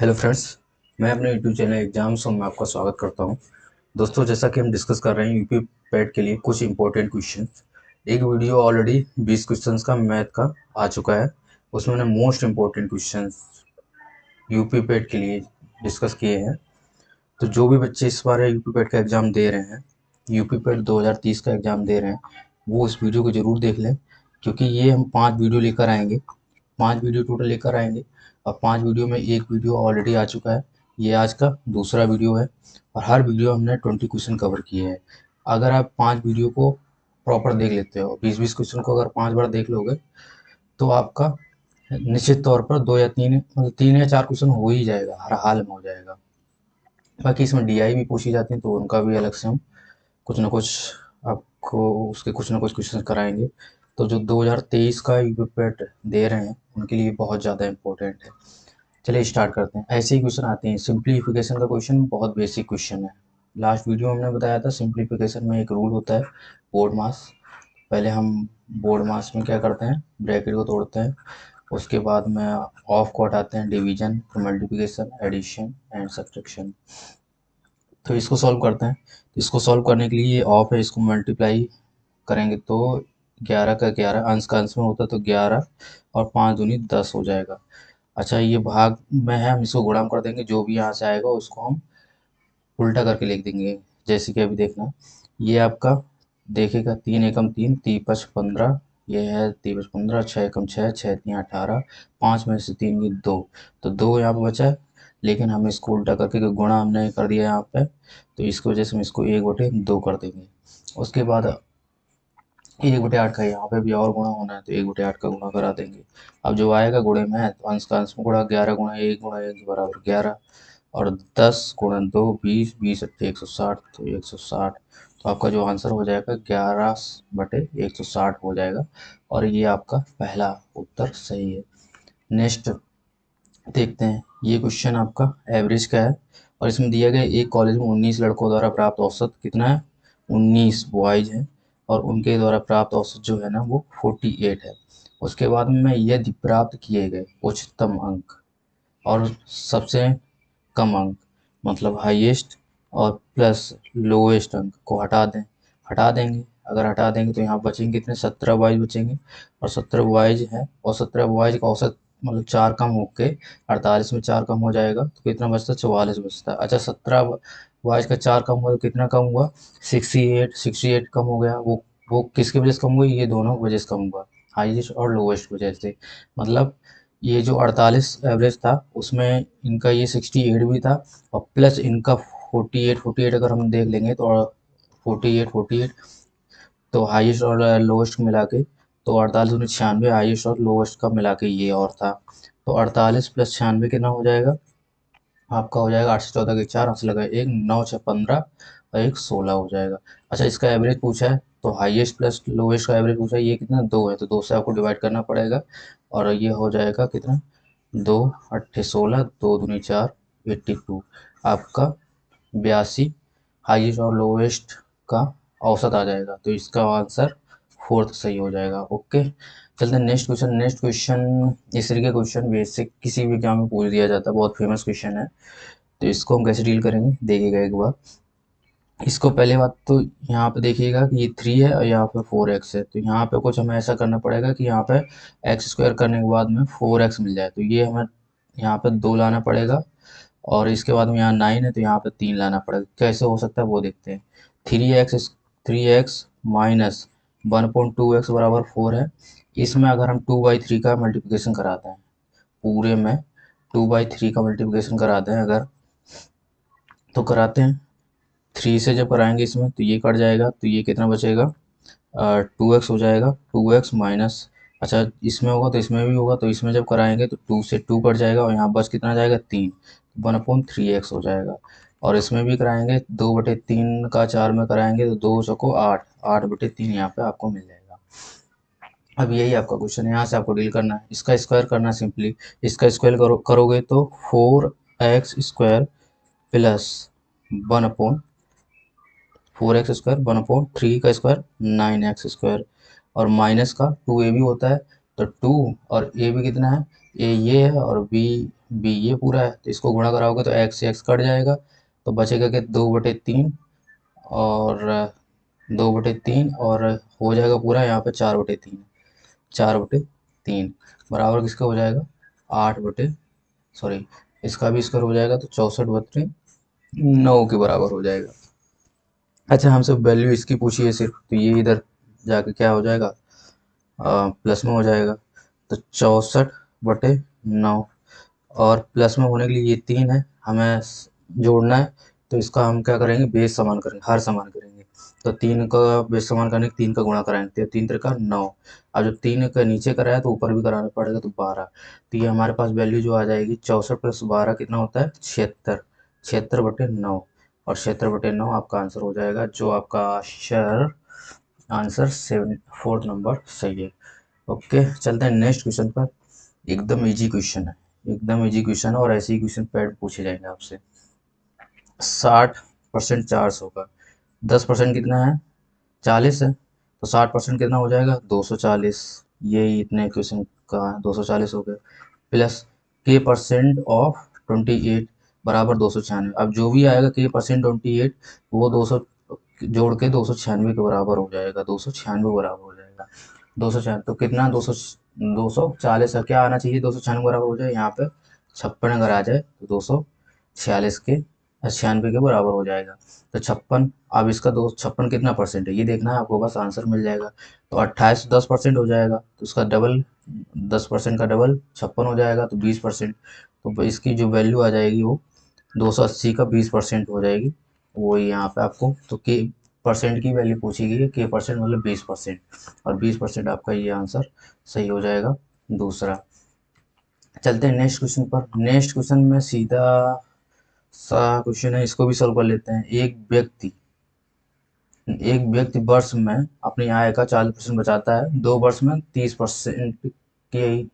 Hello friends, मैं अपने YouTube channel exams में आपका स्वागत करता हूं। दोस्तों, जैसा कि हम डिस्कस कर रहे हैं यूपी पैट के लिए कुछ इंपॉर्टेंट क्वेश्चन। एक वीडियो ऑलरेडी 20 क्वेश्चंस का मैथ का आ चुका है। उसमें मैंने most important question UP PAT के लिए डिस्कस किए हैं। तो जो भी बच्चे इस बार यूपी पैट का एग्ज़ाम दे रहे हैं, यूपी पैट 2030 का एग्ज़ाम दे रहे हैं, वो इस वीडियो को ज़रूर देख लें, क्योंकि ये हम 5 वीडियो लेकर आएंगे। 5 वीडियो टोटल लेकर आएंगे और 5 वीडियो में एक वीडियो ऑलरेडी आ चुका है। ये आज का दूसरा वीडियो है और हर वीडियो हमने 20 क्वेश्चन कवर किए हैं। अगर आप 5 वीडियो को प्रॉपर देख लेते हो, 20-20 क्वेश्चन को अगर 5 बार देख लोगे, तो आपका निश्चित तौर पर 2 या 3 मतलब 3 या 4 क्वेश्चन हो ही जाएगा, हर हाल में हो जाएगा। बाकी इसमें डीआई भी पूछी जाती है, तो उनका भी अलग से हम कुछ ना कुछ आपको उसके कुछ ना कुछ क्वेश्चन कराएंगे। तो जो 2023 का यूपी पैट दे रहे हैं उनके लिए बहुत ज़्यादा इम्पोर्टेंट है। चलिए स्टार्ट करते हैं। ऐसे ही क्वेश्चन आते हैं। सिंप्लीफिकेशन का क्वेश्चन बहुत बेसिक क्वेश्चन है। लास्ट वीडियो में हमने बताया था सिंप्लीफिकेशन में एक रूल होता है, बोर्ड मास। पहले हम बोर्ड मास में क्या करते हैं, ब्रैकेट को तोड़ते हैं, उसके बाद में ऑफ को हटाते हैं, डिवीजन, फिर मल्टीप्लिकेशन, एडिशन एंड सब्ट्रैक्शन। तो इसको सॉल्व करते हैं। इसको सॉल्व करने के लिए ये ऑफ है, इसको मल्टीप्लाई करेंगे तो 11 का 11 अंश का अंश में होता है, तो 11 और 5 दूनी 10 हो जाएगा। अच्छा, ये भाग में है, हम इसको गुणा कर देंगे, जो भी यहाँ से आएगा उसको हम उल्टा करके लिख देंगे। जैसे कि अभी देखना, ये आपका देखेगा 3 एकम 3, 3 × 5 = 15, ये है 3 × 5 = 15, 6 एकम 6, 6 × 3 = 18, 5 में से 3 की 2, तो 2 यहाँ पे बचा है। लेकिन हम इसको उल्टा करके क्योंकि गुणा हमने कर दिया यहाँ पे, तो इसकी वजह से हम इसको 1/2 कर देंगे। उसके बाद 1/8 का यहाँ पे भी और गुणा होना है, तो 1/8 का गुणा करा देंगे। अब जो आएगा गुणे में है, तो अंश का अंश में गुणा, 11 × 1 बराबर 11, और 10 × 2 20, 20 × 160, तो 160। तो आपका जो आंसर हो जाएगा 11/160 हो जाएगा, और ये आपका पहला उत्तर सही है। नेक्स्ट देखते हैं। ये क्वेश्चन आपका एवरेज का है, और इसमें दिया गया एक कॉलेज में 19 लड़कों द्वारा प्राप्त औसत कितना है, 19 बॉयज है, और उनके द्वारा प्राप्त औसत जो है ना वो 48 है। उसके बाद में यदि प्राप्त किए गए उच्चतम अंक और सबसे कम अंक, मतलब हाईएस्ट और प्लस लोएस्ट अंक को हटा देंगे। अगर हटा देंगे तो यहाँ बचेंगे कितने, 17 बॉयज बचेंगे, और 17 बॉयज है, और 17 बॉयज का औसत मतलब 4 कम होके 48 में 4 कम हो जाएगा, तो कितना बचता है, 44 बचता है। अच्छा, 17 बॉयज का 4 कम हुआ तो कितना कम हुआ, 68 कम हो गया। वो किसकी वजह से कम हुआ, ये दोनों की वजह से कम हुआ, हाईएस्ट और लोएस्ट की वजह से। मतलब ये जो 48 एवरेज था उसमें इनका ये 68 भी था, और प्लस इनका 48 अगर हम देख लेंगे तो 48 तो हाईएस्ट और लोएस्ट मिला के, तो 48 दूनी 96, हाईएस्ट और लोएस्ट का मिला के ये और था। तो 48 + 96 कितना हो जाएगा, आपका हो जाएगा 8 से 14 के 4, हाथ से लगा 1, 9 6 15 और 1 16 हो जाएगा। अच्छा, इसका एवरेज पूछा है, तो हाईएस्ट प्लस लोएस्ट का एवरेज पूछा है, ये कितना 2 है, तो 2 से आपको डिवाइड करना पड़ेगा, और ये हो जाएगा कितना, 2 8 16, 2 दूनी 4, 82 आपका 82 हाईएस्ट और लोएस्ट का औसत आ जाएगा। तो इसका आंसर फोर्थ सही हो जाएगा। ओके, चलते हैं नेक्स्ट क्वेश्चन। नेक्स्ट क्वेश्चन इस तरीके क्वेश्चन बेसिक किसी भी एग्जाम में पूछ दिया जाता है, बहुत फेमस क्वेश्चन है। तो इसको हम कैसे डील करेंगे देखिएगा एक बार। इसको पहले बात तो यहाँ पे देखिएगा कि ये 3 है और यहाँ पे 4x है, तो यहाँ पे कुछ हमें ऐसा करना पड़ेगा कि यहाँ पे x² करने के बाद में 4x मिल जाए, तो ये हमें यहाँ पे 2 लाना पड़ेगा, और इसके बाद में यहाँ 9 है तो यहाँ पे 3 लाना पड़ेगा। कैसे हो सकता है वो देखते हैं। 3x माइनस 1.2x बराबर 4 है। इसमें अगर हम 2/3 का मल्टीप्लिकेशन कराते हैं, पूरे में 2/3 का मल्टीप्लिकेशन कराते हैं अगर, तो कराते हैं 3 से जब कराएंगे इसमें तो ये कट जाएगा, तो ये कितना बचेगा, 2x हो जाएगा। 2x माइनस, अच्छा इसमें होगा तो इसमें भी होगा, तो इसमें जब कराएंगे तो 2 से 2 कट जाएगा, और यहाँ बस कितना जाएगा, 3, 1/3x हो जाएगा। और इसमें भी कराएंगे 2/3 का 4 में कराएंगे तो 2 चौको 8, 8/3 यहाँ पे आपको मिल जाएगा। अब यही आपका क्वेश्चन है, यहाँ से आपको डील करना है, इसका स्क्वायर करना है सिंपली। इसका स्क्वायर करोगे तो 4x² प्लस 4x² 1/3 का स्क्वायर 9x², और माइनस का 2a भी होता है, तो 2 और a भी कितना है ए ये है और बी बी ये पूरा है, तो इसको गुणा कराओगे तो एक्स से एक्स कट जाएगा, तो बचेगा कि 2/3 और 2/3 और हो जाएगा पूरा यहाँ पे 4/3, 4/3 बराबर किसका हो जाएगा 8 सॉरी इसका भी स्क्वायर हो जाएगा तो 64/9 के बराबर हो जाएगा। अच्छा हमसे वैल्यू इसकी पूछी है सिर्फ, तो ये इधर जाके क्या हो जाएगा प्लस में हो जाएगा, तो 64/9 और प्लस में होने के लिए ये 3 है हमें जोड़ना है, तो इसका हम क्या करेंगे बेस समान करेंगे, हर समान करेंगे, तो 3 का बेस समान करने के 3 का गुणा कराएंगे, तो 3 3 9। अब जब 3 का नीचे कराया तो ऊपर भी कराना पड़ेगा, तो 12, तो ये हमारे पास वैल्यू जो आ जाएगी 64 + 12 कितना होता है 76, 76/9 और 76/9 आपका आंसर हो जाएगा, जो आपका आंसर 4 नंबर सही है। ओके चलते हैं नेक्स्ट क्वेश्चन पर। एकदम इजी क्वेश्चन है, एकदम इजी क्वेश्चन है और ऐसे ही क्वेश्चन पैड पूछे जाएंगे आपसे। 60% 400 का 10% कितना है 40 है, तो 60% कितना हो जाएगा 240, यही इतने क्वेश्चन का 240 हो गया, प्लस के परसेंट ऑफ 28 बराबर 296। अब जो भी आएगा के परसेंट 28 वो 200 जोड़ के 296 के बराबर हो जाएगा, 296 बराबर हो जाएगा, 296 तो कितना 240 का क्या आना चाहिए 296 बराबर हो जाए, यहाँ पे 56 अगर आ जाए तो 246 के 96 के बराबर हो जाएगा, तो 56। अब इसका 256 कितना परसेंट है ये देखना है आपको, बस आंसर मिल जाएगा, तो 28 10% हो जाएगा, तो उसका डबल 10% का डबल 56 हो जाएगा, तो 20%, तो इसकी जो वैल्यू आ जाएगी वो 280 का 20% हो जाएगी, वो यहाँ पे आपको तो के परसेंट की वैल्यू पूछी गई है, के परसेंट मतलब 20%, और 20% आपका ये आंसर सही हो जाएगा दूसरा। चलते हैं नेक्स्ट क्वेश्चन पर। नेक्स्ट क्वेश्चन में सीधा सा क्वेश्चन है, इसको भी सॉल्व कर लेते हैं। एक व्यक्ति वर्ष में अपनी आय का 40% बचाता है, 2 वर्ष में 30% की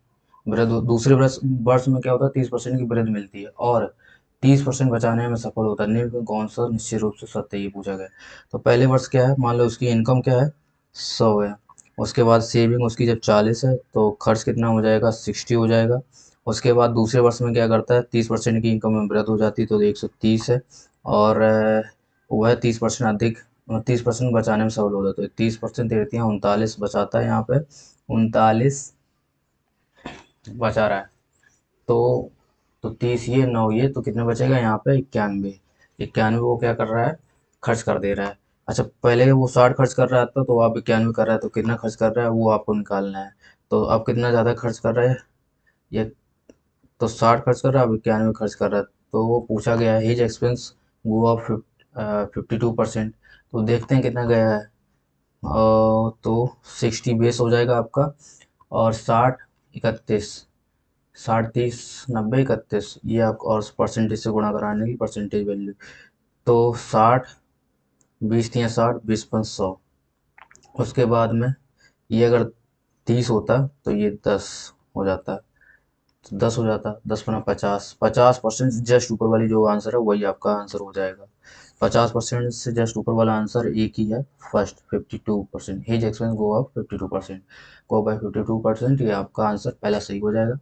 वृद्धि, दूसरे वर्ष वर्ष में क्या होता है 30% की वृद्धि मिलती है और 30% बचाने में सफल होता है, निम्न में कौन सा निश्चित रूप से सत्य है ये पूछा गया। तो पहले वर्ष क्या है, मान लो उसकी इनकम क्या है 100 है, उसके बाद सेविंग उसकी जब 40 है तो खर्च कितना हो जाएगा 60 हो जाएगा, उसके बाद दूसरे वर्ष में क्या करता है 30% की इनकम में वृद्धि हो जाती है तो 130 है, और वह 30% अधिक 30% बचाने में सफल होता है, तो 30% 39 बचाता है, यहाँ पे 39 बचा रहा है, तो 30 ये 9 ये तो कितने बचेगा यहाँ पे 91, 91 वो क्या कर रहा है खर्च कर दे रहा है। अच्छा पहले वो 60 खर्च कर रहा था तो अब 91 कर रहा है, तो कितना खर्च कर रहा है वो आपको निकालना है, तो अब कितना ज़्यादा खर्च कर रहा है ये, तो 60 खर्च कर रहा है अब 91 खर्च कर रहा है, तो वो पूछा गया है हिज एक्सपेंस गो अप 52%, तो देखते हैं कितना गया है, तो 60 बेस हो जाएगा आपका, और 60 31 60 30 90 31 ये आपको और परसेंटेज से गुणा कराने की परसेंटेज वैल्यू, तो 60 20 3 60 20 5 100, उसके बाद में ये अगर 30 होता तो ये 10 हो जाता, तो 10 हो जाता, 10 × 50 50% से जस्ट ऊपर वाली जो आंसर है वही आपका आंसर हो जाएगा, 50% से जस्ट ऊपर वाला आंसर एक ही है first 52%, his expense go up 52%, गो बाय 52%, ये आपका आंसर पहला सही हो जाएगा।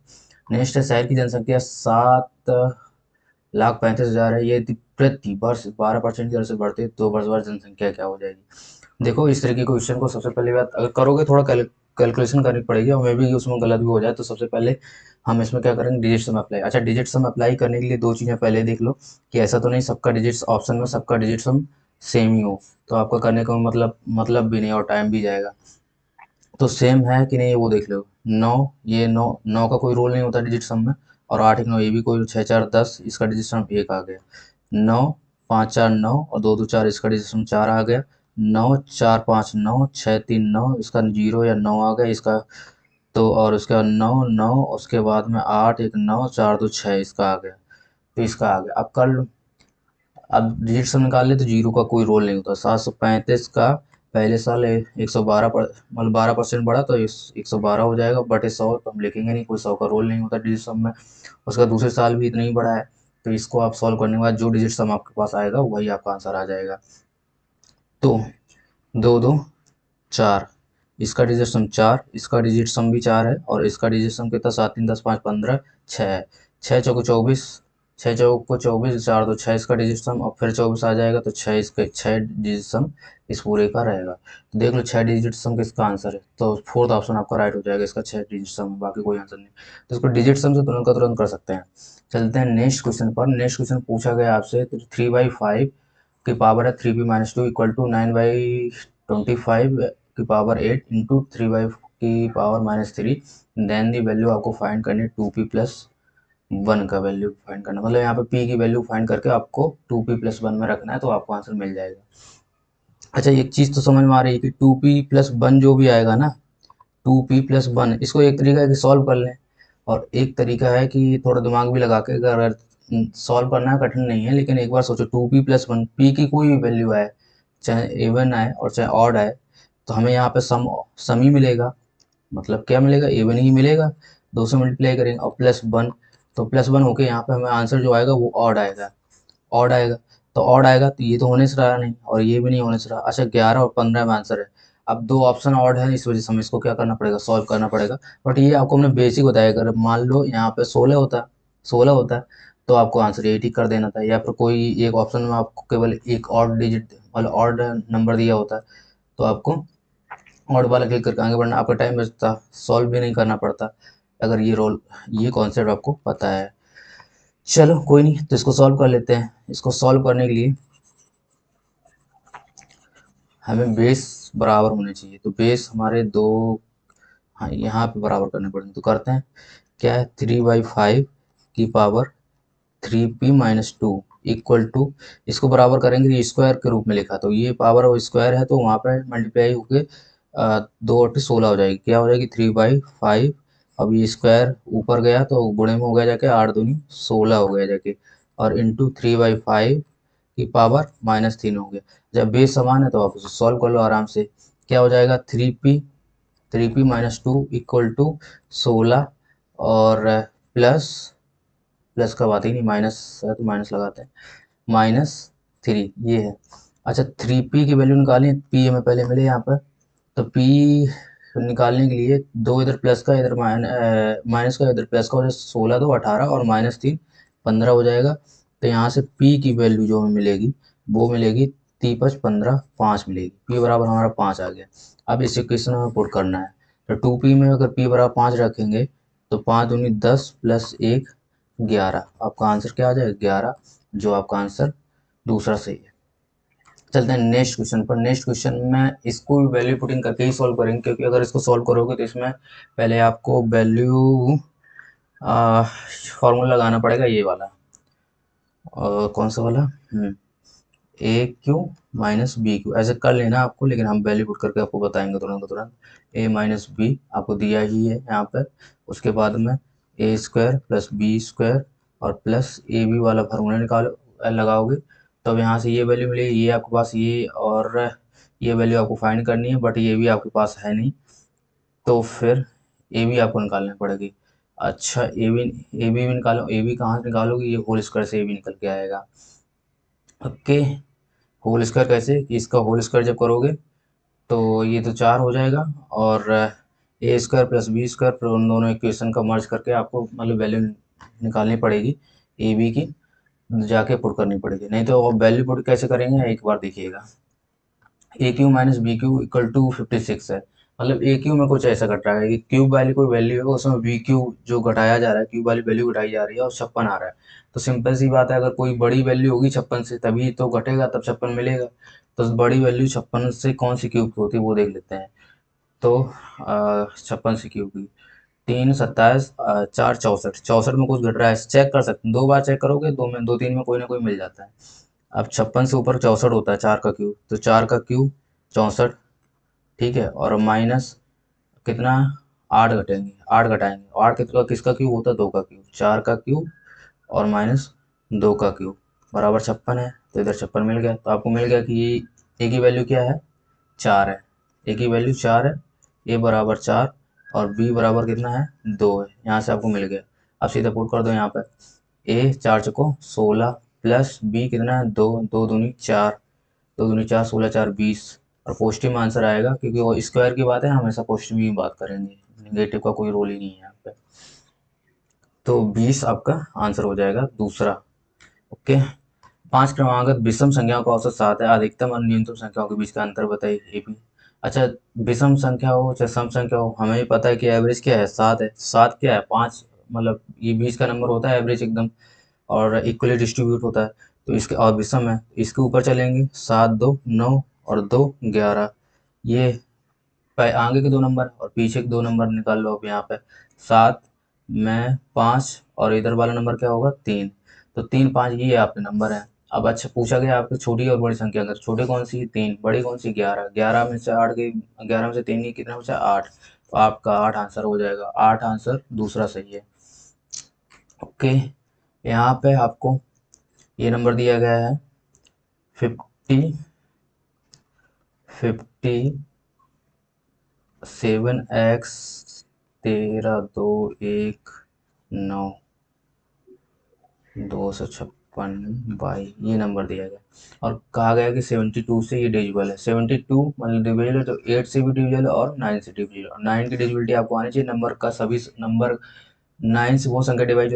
नेक्स्ट है शहर की जनसंख्या 7,35,000 है, ये प्रति वर्ष 12% की दर से बढ़ती है, 2 वर्ष बाद जनसंख्या क्या हो जाएगी। देखो इस तरह के क्वेश्चन को सबसे पहले बात अगर करोगे थोड़ा कैलकुलेशन करनी पड़ेगी और मे भी उसमें गलत भी हो जाए, तो सबसे पहले हम इसमें क्या करेंगे डिजिट सम अप्लाई। अच्छा डिजिट सम अप्लाई करने के लिए दो चीज़ें पहले देख लो कि ऐसा तो नहीं सबका डिजिट ऑप्शन में सबका डिजिट सम सेम ही हो, तो आपका करने का मतलब भी नहीं और टाइम भी जाएगा, तो सेम है कि नहीं वो देख लो। नौ ये नौ नौ का कोई रोल नहीं होता डिजिट सम में, और 8 1 9 ये भी कोई 6 4 10 इसका डिजिट सम 1 आ गया, 9 5 4 9 और 2 2 4 इसका डिजिट सम 4 आ गया, 9 4 5 9 6 3 9 इसका 0 या 9 आ गया इसका, तो और उसके बाद 9 9 उसके बाद में 8 1 9 4 2 6 इसका आ गया, तो इसका आ गया। अब कर लो, अब डिजिट सम निकाल ले तो जीरो का कोई रोल नहीं होता। 735 का पहले साल 112 पर मतलब 12% बढ़ा तो 112 हो जाएगा बटे 100, तो हम लिखेंगे नहीं, कोई 100 का रोल नहीं होता डिजिट सम में। उसका दूसरे साल भी इतना ही बढ़ा है, तो इसको आप सॉल्व करने के बाद जो डिजिट सम आपके पास आएगा वही आपका आंसर आ जाएगा। तो 2 2 4 इसका डिजिट सम 4, इसका डिजिट सम भी 4 है, और इसका डिजिट सम कितना 7 3 10 5 15 6 है। 6 चौको 24, 6 चौको 24, 4 तो 6 इसका डिजिट सम, और फिर 24 आ जाएगा तो 6 इसके 6 डिजिट सम इस पूरे का रहेगा। तो देख लो 6 डिजिट सम किसका आंसर है, तो फोर्थ ऑप्शन आपका राइट हो जाएगा, इसका 6 डिजिट सम है, बाकी कोई आंसर नहीं। तो इसको डिजिट सम से तुरंत का तुरंत कर सकते हैं। चलते हैं नेक्स्ट क्वेश्चन पर। नेक्स्ट क्वेश्चन पूछा गया आपसे 3/5 की पावर है 3p - 2 इक्वल टू 9/25 की पावर 8 इंटू 3/5 की पावर -3। देन दी वैल्यू आपको फाइंड करनी है 2p+1 का वैल्यू फाइंड करना, मतलब यहाँ पे p की वैल्यू फाइंड करके आपको 2p+1 में रखना है, तो आपको आंसर मिल जाएगा। अच्छा, एक चीज़ तो समझ में आ रही है कि 2p+1 जो भी आएगा ना, 2p+1, इसको एक तरीका है कि सॉल्व कर लें, और एक तरीका है कि थोड़ा दिमाग भी लगा के अगर सॉल्व करना है, कठिन नहीं है, लेकिन एक बार सोचो 2p+1, p की कोई भी वैल्यू आए, चाहे इवन आए और चाहे ऑड आए, तो हमें यहाँ पे सम ही मिलेगा, मतलब क्या मिलेगा, इवन ही मिलेगा। 2 से मल्टीप्लाई करेंगे और +1, तो +1 होके यहाँ पे हमें आंसर जो आएगा वो ऑड आएगा, ऑड आएगा। तो ऑड आएगा तो ये तो होने से रहा नहीं, और ये भी नहीं होने से रहा। अच्छा, 11 और 15 में आंसर है। अब दो ऑप्शन ऑड है, इस वजह से हमें इसको क्या करना पड़ेगा, सॉल्व करना पड़ेगा। बट ये आपको हमने बेसिक बताया, अगर मान लो यहाँ पे 16 होता है तो आपको आंसर 8 ही कर देना था, या फिर कोई एक ऑप्शन में आपको केवल एक ऑड डिजिट मतलब ऑड नंबर दिया होता है तो आपको ऑड वाला क्लिक करके आगे बढ़ना, आपका टाइम बचता, सॉल्व भी नहीं करना पड़ता, अगर ये कॉन्सेप्ट आपको पता है। चलो कोई नहीं, तो इसको सॉल्व कर लेते हैं। इसको सॉल्व करने के लिए हमें बेस बराबर होने चाहिए, तो बेस हमारे दो, हाँ यहाँ पे बराबर करने पड़ेंगे, तो करते हैं। क्या है, 3/5 की पावर 3p - 2 इक्वल टू, इसको बराबर करेंगे, ये स्क्वायर के रूप में लिखा, तो ये पावर और स्क्वायर है, तो वहाँ पे मल्टीप्लाई होके 2 8 16 हो जाएगी, क्या हो जाएगी 3/5। अब ये स्क्वायर ऊपर गया तो गुणे में हो गया जाके, 8 दूनी 16 हो गया जाके, और इंटू 3/5 की पावर -3 हो गया। जब बेस समान है तो आप उसे सॉल्व कर लो आराम से। क्या हो जाएगा, 3p - 2 इक्वल टू 16, और प्लस, प्लस का बात ही नहीं, माइनस है तो माइनस लगाते हैं, -3 ये है। अच्छा, 3p की वैल्यू निकालें, p हमें पहले मिले यहाँ पर, तो p निकालने के लिए दो इधर प्लस का, इधर माइनस का, इधर प्लस का हो जाए, 16 2 18 और -3 15 हो जाएगा। तो यहाँ से p की वैल्यू जो हमें मिलेगी वो मिलेगी 3 5 15 5 मिलेगी, p बराबर हमारा 5 आ गया। अब इस इक्वेशन में पुट करना है, तो 2p में अगर p बराबर 5 रखेंगे तो 5 दूनी 10 प्लस 1 11, आपका आंसर क्या आ जाएगा 11, जो आपका आंसर दूसरा सही है। चलते हैं नेक्स्ट क्वेश्चन पर। नेक्स्ट क्वेश्चन में इसको भी वैल्यू पुटिंग करके ही सॉल्व करेंगे, क्योंकि अगर इसको सॉल्व करोगे तो इसमें पहले आपको वैल्यू फॉर्मूला लगाना पड़ेगा, ये वाला, कौन सा वाला, a q - ऐसे कर लेना आपको, लेकिन हम वैल्यू पुट करके आपको बताएंगे तुरंत का तुरंत। a - b आपको दिया ही है यहाँ पर, उसके बाद में a² + b² और प्लस ए बी वाला फार्मूला निकालो, लगाओगे तो अब यहाँ से ये वैल्यू मिलेगी, ये आपके पास, ये और ये वैल्यू आपको फाइंड करनी है, बट ये भी आपके पास है नहीं, तो फिर ए बी आपको निकालनी पड़ेगी। अच्छा, ए बी भी निकालो, ए बी कहाँ से निकालोगे, ये होल स्क्वायर से ए बी निकल के आएगा। ओके, होल स्क्वायर कैसे, कि इसका होल स्क्वायर जब करोगे तो ये तो 4 हो जाएगा, और a² + b² फिर उन दोनों इक्वेशन का मर्ज करके आपको मतलब वैल्यू निकालनी पड़ेगी ए बी की, जाके पुट करनी पड़ेगी, नहीं तो वैल्यू पुट कैसे करेंगे एक बार देखिएगा। a³ - b³ इक्वल टू 56 है, मतलब ए क्यू में कुछ ऐसा घट रहा है कि क्यूब वाली कोई वैल्यू है, उसमें बी क्यू जो घटाया जा रहा है, क्यूब वाली वैल्यू घटाई जा रही है और 56 आ रहा है। तो सिंपल सी बात है, अगर कोई बड़ी वैल्यू होगी 56 से तभी तो घटेगा, तब 56 मिलेगा। तो बड़ी वैल्यू 56 से कौन सी क्यूब की होती है वो देख लेते हैं। तो 56 से क्यूब की 3 27 4 64, 64 में कुछ घट रहा है, चेक कर सकते हैं, 2 बार चेक करोगे, 2 में 2 3 में कोई ना कोई मिल जाता है। अब 56 से ऊपर 64 होता है, 4 का क्यूब, तो 4 का क्यूब 64, ठीक है, और माइनस कितना, 8 घटेंगे, 8 घटाएंगे, 8 कितना, किसका क्यूब होता है, 2 का क्यूब, 4 का क्यूब और -2 का क्यूब बराबर 56 है, तो इधर 56 मिल गया, तो आपको मिल गया कि ये ए की वैल्यू क्या है, 4 है, ए की वैल्यू 4 है, ए बराबर 4 और बी बराबर कितना है, 2 है, यहाँ से आपको मिल गया। अब सीधा पुट कर दो यहाँ पर, ए 4 चको 16 प्लस बी कितना है, 2 2 दूनी 4, 2 दूनी 4 16 4 20, और पॉजिटिव में आंसर आएगा, क्योंकि वो स्क्वायर की बात है, हमेशा पॉजिटिव ही बात करेंगे, नेगेटिव का कोई रोल ही नहीं है यहाँ पे। तो 20 आपका आंसर हो जाएगा दूसरा। ओके। 5 क्रमागत विषम संख्याओं का औसत 7 है, अधिकतम और न्यूनतम संख्याओं के बीच का अंतर बताइए। ये भी अच्छा, विषम संख्या हो चाहे सम संख्या हो, हमें भी पता है कि एवरेज क्या है, 7 है। 7 क्या है, 5, मतलब ये बीच का नंबर होता है एवरेज एकदम, और इक्वली डिस्ट्रीब्यूट होता है। तो इसके और विषम है, इसके ऊपर चलेंगे, 7 2 9 और 2 11। ये आगे के दो नंबर और पीछे के दो नंबर निकाल लो अब यहाँ पे। 7 में 5 और इधर वाला नंबर क्या होगा, 3। तो 3 5 ये आपके नंबर है। अब अच्छा, पूछा गया आपकी छोटी और बड़ी संख्या, अगर छोटी कौन सी, 3, बड़ी कौन सी, 11। 11 में से 8 गई, 11 में से 3 गई, कितना बचा, 8। तो आपका 8 आंसर हो जाएगा, 8 आंसर दूसरा सही है। ओके। यहाँ पे आपको ये नंबर दिया गया है 57x 13 2 1 9 256 ये नंबर दिया गया। और कहा गया कि 72 से ये डिविजिबल है। 72 मतलब डिविजिबल है, तो 8 से भी डिविजिबल है और 9 से डिविजिबल। और 9 की डिविजिबिलिटी आपको आनी चाहिए, नंबर का सभी नंबर 9 से वो संख्या डिवाइड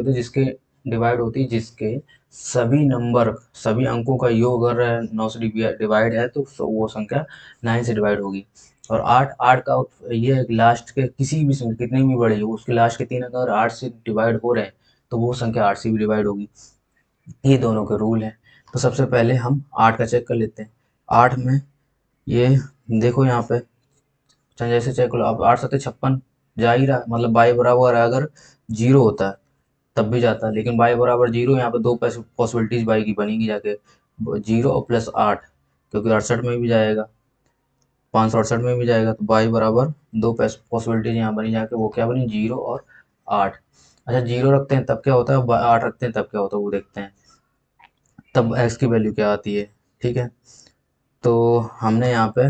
होती है जिसके सभी नंबर, सभी अंकों का योग अगर 9 से डिवाइड है तो वो संख्या 9 से डिवाइड होगी। और 8 8 का ये है कि लास्ट के किसी भी संख्या कितनी भी बड़ी हो, उसके लास्ट के 3 अगर 8 से डिवाइड हो रहे हैं तो वो संख्या 8 से भी डिवाइड होगी। ये दोनों के रूल हैं। तो सबसे पहले हम 8 का चेक कर लेते हैं। 8 में ये देखो यहाँ पे, चाहे जैसे चेक करो, अब 8 सत्ते 56 जा ही रहा है, मतलब बाई बराबर अगर जीरो होता है तब भी जाता है, लेकिन बाई बराबर जीरो, यहाँ पे दो पॉसिबिलिटीज बाई की बनेगी जाके, जीरो और प्लस 8, क्योंकि 68 में भी जाएगा, 568 में भी जाएगा, तो बाई बराबर दो पॉसिबिलिटीज यहाँ बनी जाके, वो क्या बनी, जीरो और 8। अच्छा, जीरो रखते हैं तब क्या होता है, 8 रखते हैं तब क्या होता है, वो देखते हैं, तब एक्स की वैल्यू क्या आती है। ठीक है, तो हमने यहाँ पे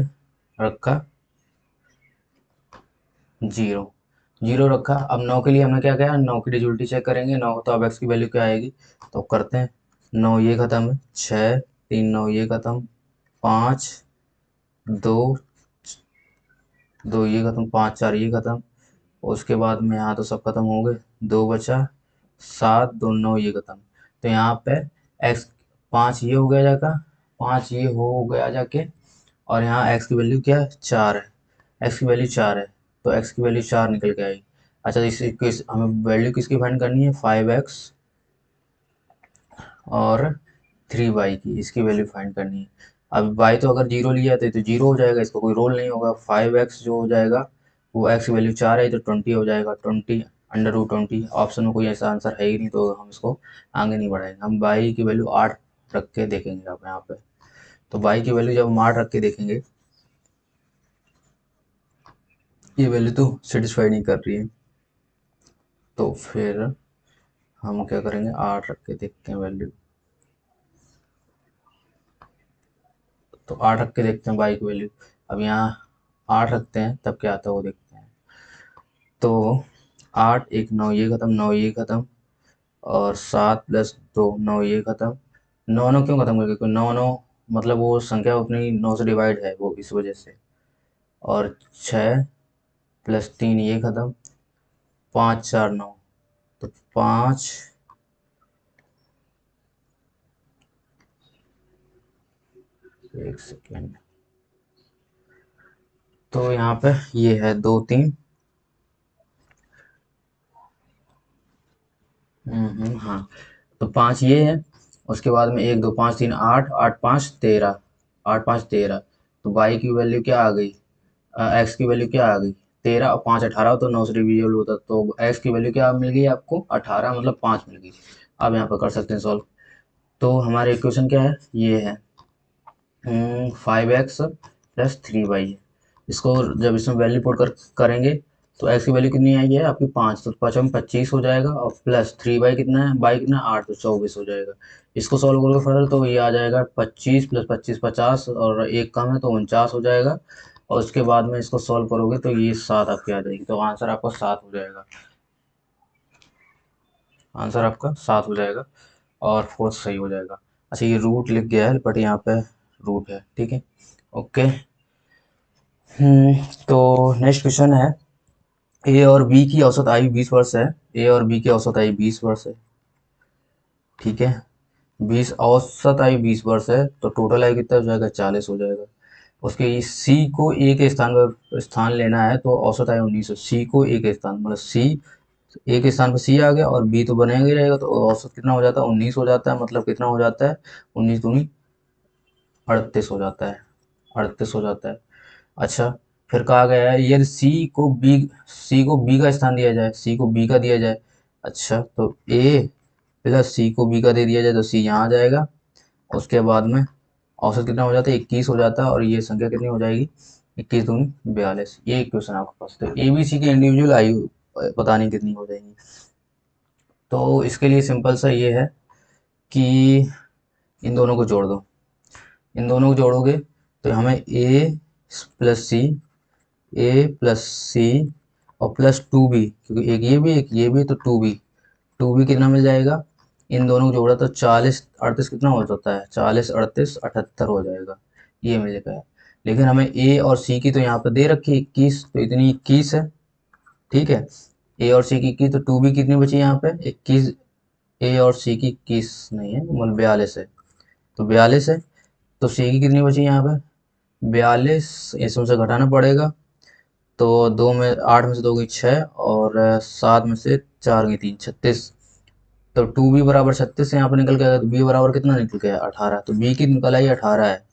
रखा जीरो, जीरो रखा। अब 9 के लिए हमने क्या किया, 9 की डिजिबिलिटी चेक करेंगे, 9 तो अब एक्स की वैल्यू क्या आएगी, तो करते हैं। 9 ये खत्म है, 6 3 9 ये खत्म, 5 2 2 ये खत्म, 5 4 ये खत्म, उसके बाद में यहाँ तो सब खत्म हो गए, 2 बचा, 7 2 9 ये खत्म। तो यहाँ पे एक्स 5 ये हो गया जाकर, 5 ये हो गया जाके, और यहाँ एक्स की वैल्यू क्या है, 4 है। एक्स की वैल्यू 4 है, तो एक्स की वैल्यू 4 निकल के आई। अच्छा, हमें वैल्यू किसकी फाइंड करनी है, 5x और 3y की, इसकी वैल्यू फाइंड करनी है। अब y तो अगर जीरो लिया तो जीरो हो जाएगा, इसका कोई रोल नहीं होगा। 5x जो हो जाएगा वो x की वैल्यू 4 है तो 20 हो जाएगा, 20 √20। ऑप्शन में कोई ऐसा आंसर है ही नहीं, तो हम इसको आगे नहीं बढ़ाएंगे। हम y की वैल्यू 8 रख के देखेंगे अब यहाँ पे। तो y की वैल्यू जब हम 8 रख के देखेंगे, ये वैल्यू तो सेटिस्फाई नहीं कर रही है, तो फिर हम क्या करेंगे, 8 रख के देखते हैं वैल्यू। तो 8 रख के देखते हैं बाई की वैल्यू। अब यहाँ 8 रखते हैं तब क्या आता है वो देखते हैं। तो 8 1 9 ये खत्म, 9 ये खत्म, और 7 + 2 9 ये खत्म। 9 9 क्यों खत्म कर गया, क्योंकि 9 9 मतलब वो संख्या अपनी 9 से डिवाइड है, वो इस वजह से। और 6 + 3 ये खत्म, 5 4 9, तो 5, एक सेकेंड, तो यहाँ पे ये है 2 3, हाँ, तो 5 ये है, उसके बाद में 1 2 5 3 8 8 5 13, 8 5 13। तो y की वैल्यू क्या आ गई, x की वैल्यू क्या आ गई, 13, और 5 18, तो 9 से डिविजिबल होता, तो x की वैल्यू क्या मिल गई आपको, 18, मतलब 5 मिल गई। अब यहाँ पर कर सकते हैं सॉल्व। तो हमारे इक्वेशन क्या है, ये है 5x + 3y। इसको जब इसमें वैल्यू पुट करेंगे तो x की वैल्यू कितनी आई है आपकी, 5, तो 5 में 25 हो जाएगा, और प्लस 3y कितना है, बाई कितना, 8, तो 24 हो जाएगा। इसको सॉल्व करोगे फर्दर तो ये आ जाएगा 25 + 25 50, और एक कम है तो 49 हो जाएगा। और उसके बाद में इसको सॉल्व करोगे तो ये 7 आपकी आ जाएगी, तो आंसर आपका 7 हो जाएगा। आंसर आपका 7 हो जाएगा, और फोर्थ सही हो जाएगा। अच्छा, ये रूट लिख गया है बट यहाँ पे रूट है, ठीक है, ओके। तो नेक्स्ट क्वेश्चन है, ए और बी की औसत आयु 20 वर्ष है। ए और बी की औसत आयु 20 वर्ष है। ठीक है, 20 औसत आयु 20 वर्ष है, तो टोटल आयु कितना हो जाएगा, 40 हो जाएगा। उसके सी को ए के स्थान पर स्थान लेना है, तो औसत आयु 19 है। सी को ए के स्थान, मतलब सी ए के स्थान पर सी आ गया और बी तो बनेगा ही रहेगा, तो औसत कितना हो जाता है, 19 हो जाता है। मतलब कितना हो जाता है, 19 दूनी 38 हो जाता है। 38 हो जाता है। अच्छा, फिर कहा गया है यदि सी को बी का स्थान दिया जाए, सी को बी का दिया जाए। अच्छा, तो ए प्लस सी को बी का दे दिया जाए तो सी यहाँ आ जाएगा। उसके बाद में औसत कितना हो जाता है, 21 हो जाता है, और ये संख्या कितनी हो जाएगी, 21 दूनी 42। ये क्वेश्चन आपके पास, तो ए बी सी के इंडिविजुअल आयु पता नहीं कितनी हो जाएगी। तो इसके लिए सिंपल सा ये है कि इन दोनों को जोड़ दो। इन दोनों को जोड़ोगे तो हमें ए प्लस सी और प्लस टू बी, क्योंकि एक ये भी, तो टू बी कितना मिल जाएगा, इन दोनों को जोड़ा तो 40 38 कितना हो जाता है, 40 38 78 हो जाएगा, ये मिलेगा। लेकिन हमें ए और सी की तो यहाँ पे दे रखी है 21, तो इतनी 21 है। ठीक है, ए और सी की 21, तो टू बी कितनी बची यहाँ पे 21, ए और सी की 21 नहीं है, मतलब 42 है, तो 42 है। तो सी की कितनी बची यहाँ पे 42, इसमें से घटाना पड़ेगा। तो दो में 8 में से 2 गई 6, और 7 में से 4 गई 3, 36। तो टू बी बराबर 36 यहाँ पे निकल के आएगा, तो बी बराबर कितना निकल के आया 18, तो बी की निकल आई 18 है।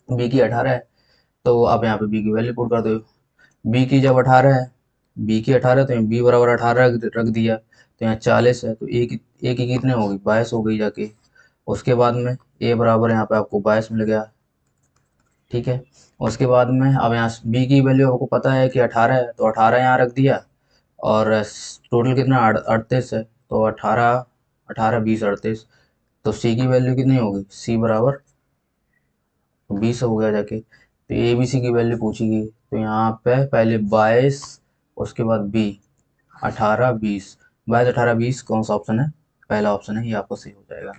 बी की 18 है, तो आप यहाँ पे बी की वैल्यू पुट कर दो। बी की जब 18 है, बी की 18 तो बी बराबर 18 रख दिया, तो यहाँ 40 है, तो ए की कितने हो गई 22 हो गई जाके। उसके बाद में ए बराबर यहाँ पे आपको 22 मिल गया। ठीक है, उसके बाद में अब यहाँ बी की वैल्यू आपको पता है कि 18 है, तो 18 यहाँ रख दिया, और टोटल कितना 38 है, तो 18 18 20 38। तो सी की वैल्यू कितनी होगी, सी बराबर 20 हो गया जाके। तो ए बी सी की वैल्यू पूछी गई, तो यहाँ पे पहले 22, उसके बाद बी 18 20, 22 18 20 कौन सा ऑप्शन है, पहला ऑप्शन है, ये आपको सही हो जाएगा।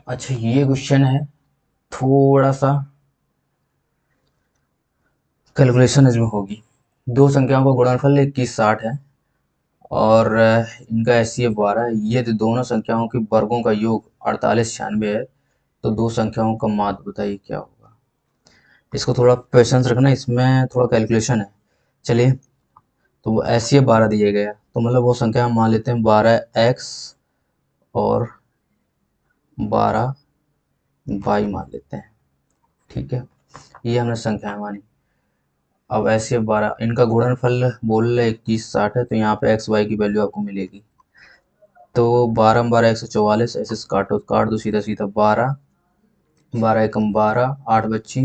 अच्छा, ये क्वेश्चन है थोड़ा सा कैलकुलेशन इसमें होगी। दो संख्याओं का गुणनफल 21 60 है, और इनका एचसीएफ 12 है। यदि दोनों संख्याओं के वर्गों का योग 48 96 है, तो दो संख्याओं का माध्य बताइए क्या होगा। इसको थोड़ा पेशेंस रखना, इसमें थोड़ा कैलकुलेशन है। चलिए, तो वो एचसीएफ 12 दिए गया, तो मतलब वो संख्या हम मान लेते हैं 12x और 12y मान लेते हैं। ठीक है, ये हमने संख्या मानी। अब ऐसे 12 इनका गुणनफल बोल रहे 21 60 है, तो यहाँ पे एक्स वाई की वैल्यू आपको मिलेगी। तो 12 12 144, ऐसे काट दो सीधा सीधा, 12 12 एकम 12, 8 बची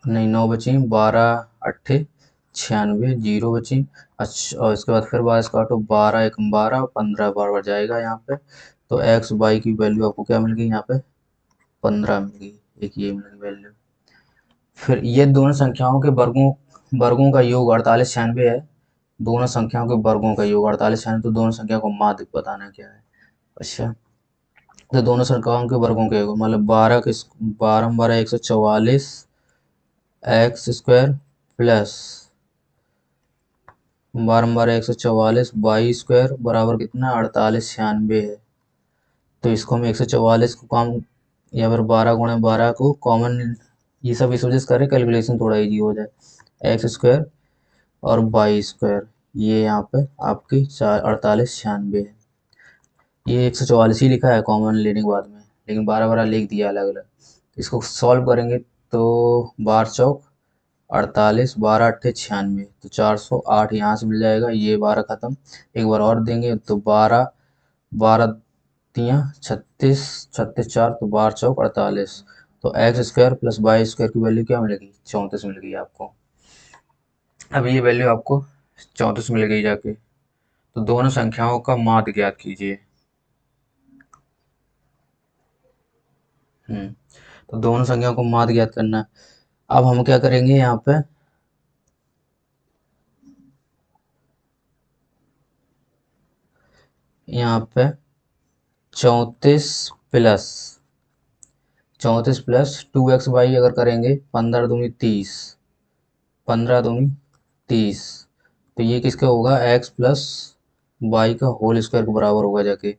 नहीं 9 बची, 12 अट्ठे 96, जीरो बची। अच्छा, और इसके बाद फिर 12 से काटो, 12 एकम 12, 15 बार बार जाएगा यहाँ पे। तो एक्स वाई की वैल्यू आपको क्या मिल गई यहाँ पे, 15 मिल गई, एक ये मिल गई वैल्यू। फिर ये दोनों संख्याओं के वर्गों वर्गों का योग 48 96 है। दोनों संख्याओं के वर्गों का योग 48 96, तो दोनों संख्या को माध्य बताना क्या है। अच्छा, तो दोनों संख्याओं के वर्गों के योग मतलब 12 12 144 x square plus 12 12 144 y square बराबर कितना 48 96 है। तो इसको हम 144 को काम, या फिर 12 × 12 को कॉमन, ये सब इस वजह से करें कैलकुलेशन थोड़ा इजी हो जाए। एक्स स्क्वायर और वाई स्क्वायर, ये यहाँ पे आपकी 48 96 है। ये 144 ही लिखा है कॉमन लेने के बाद में, लेकिन 12 12 लिख दिया अलग अलग। इसको सॉल्व करेंगे तो 12 चौक 48, 12 अट्ठे 96, तो 408 यहाँ से मिल जाएगा। ये 12 खत्म, एक बार और देंगे तो 12 12 तियाँ 36, 36 4, तो 12 चौक 48। तो x square plus y square की वैल्यू क्या मिलेगी, 34 मिल गई आपको। अब ये वैल्यू आपको 34 मिल गई जाके। तो दोनों संख्याओं का माध्य ज्ञात कीजिए। हम्म, तो दोनों संख्याओं को माध्य ज्ञात करना है। अब हम क्या करेंगे यहाँ पे, यहाँ पे 34 प्लस 34 प्लस 2x/, अगर करेंगे 15 दूनी 30, 15 दूनी 30, तो ये किसका होगा, x प्लस वाई का होल स्क्वायर के बराबर होगा जाके।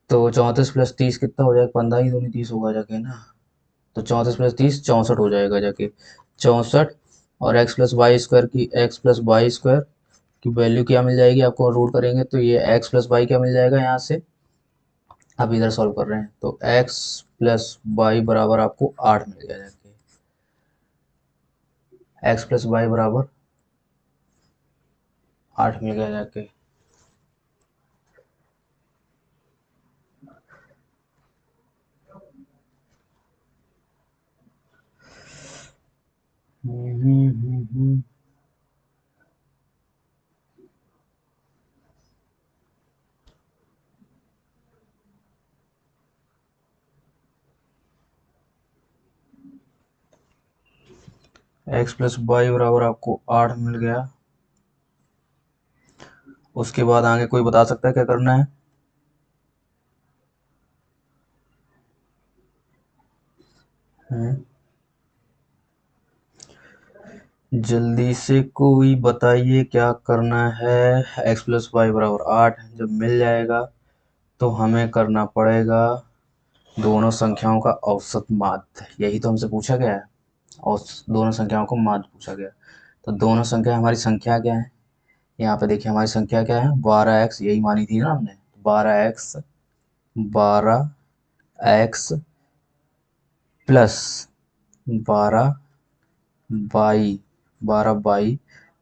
तो 34 प्लस 30 कितना हो जाएगा, 15 ही दूनी 30 होगा जाके ना। तो 34 प्लस 30 64 हो जाएगा जाके, 64। और एक्स प्लस वाई स्क्वायर की वैल्यू क्या मिल जाएगी आपको, रूट करेंगे तो ये एक्स प्लस वाई क्या मिल जाएगा यहाँ से। अब इधर सॉल्व कर रहे हैं तो एक्स प्लस वाई बराबर आपको 8 मिल गया जाके, एक्स प्लस वाई बराबर 8 मिल गया जाके। एक्स प्लस वाई बराबर आपको 8 मिल गया। उसके बाद आगे कोई बता सकता है क्या करना है। जल्दी से कोई बताइए क्या करना है। एक्स प्लस वाई बराबर 8 जब मिल जाएगा तो हमें करना पड़ेगा दोनों संख्याओं का औसत माध्य, यही तो हमसे पूछा गया है। और दोनों संख्याओं को माध्य पूछा गया। तो दोनों संख्या, हमारी संख्या क्या है, यहाँ पे देखिए हमारी संख्या क्या है, 12x, यही मानी थी ना हमने, 12x, 12x plus 12y, 12y,